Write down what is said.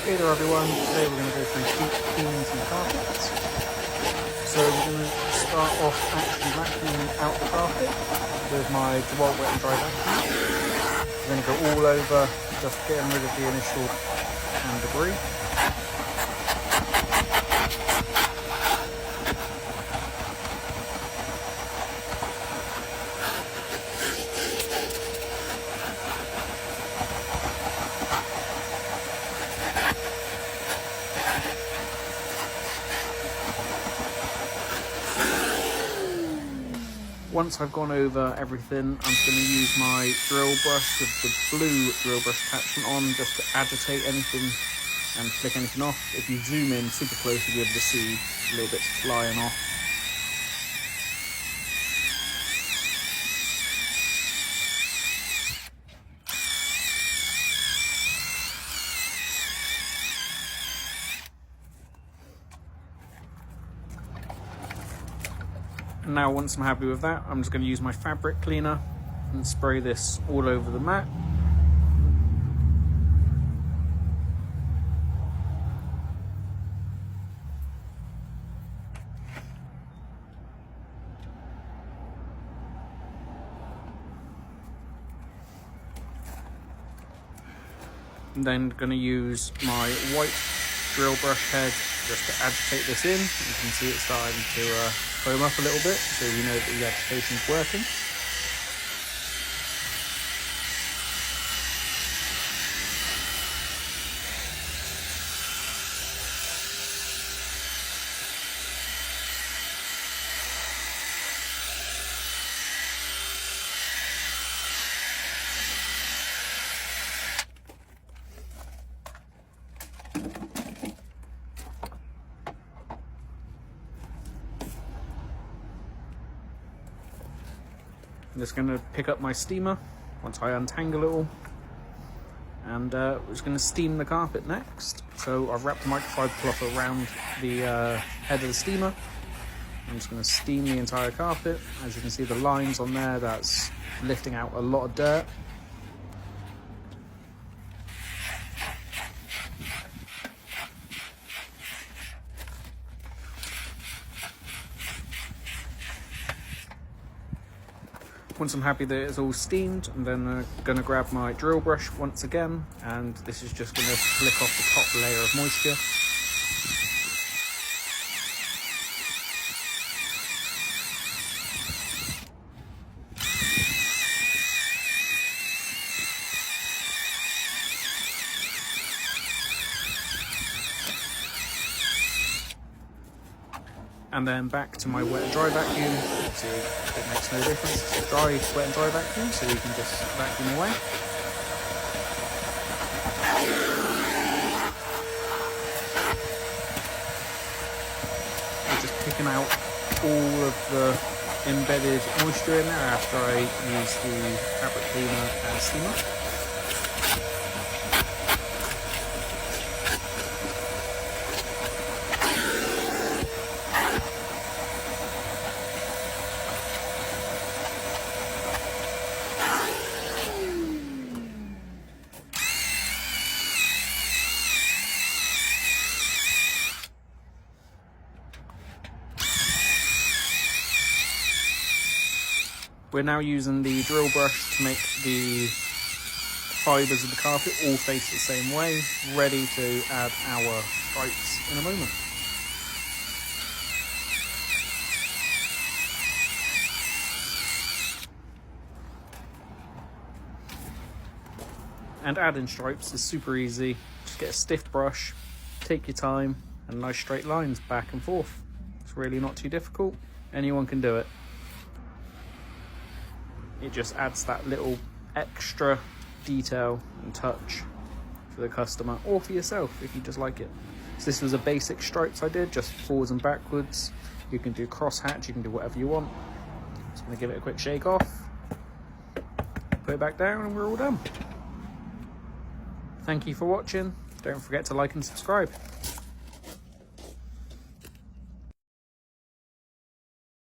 Hey there everyone, today we're going to go through deep cleaning some carpets. So we're going to start off actually vacuuming out the carpet with my DeWalt wet and dry vacuum. We're going to go all over, just getting rid of the initial debris. Once I've gone over everything, I'm going to use my drill brush with the blue drill brush attachment on just to agitate anything and flick anything off. If you zoom in super close, you'll be able to see little bits flying off. And now once I'm happy with that, I'm just going to use my fabric cleaner and spray this all over the mat. And then going to use my white drill brush head just to agitate this in. You can see it starting to foam up a little bit, so you know that the agitation is working. I'm just going to pick up my steamer once I untangle it all, and we're just going to steam the carpet next. So I've wrapped the microfiber cloth around the head of the steamer. I'm just going to steam the entire carpet. As you can see, the lines on there, that's lifting out a lot of dirt. Once I'm happy that it's all steamed, I'm then going to grab my drill brush once again, and this is just going to flick off the top layer of moisture. And then back to my wet and dry vacuum. See, it makes no difference. It's a dry, wet and dry vacuum, so you can just vacuum away. I'm just picking out all of the embedded moisture in there after I use the fabric cleaner and steamer. We're now using the drill brush to make the fibres of the carpet all face the same way, ready to add our stripes in a moment. And adding stripes is super easy. Just get a stiff brush, take your time, and nice straight lines back and forth. It's really not too difficult. Anyone can do it. It just adds that little extra detail and touch for the customer, or for yourself if you just like it. So this was a basic stripes I did, just forwards and backwards. You can do cross hatch, you can do whatever you want. Just gonna give it a quick shake off, put it back down, and we're all done. Thank you for watching. Don't forget to like and subscribe.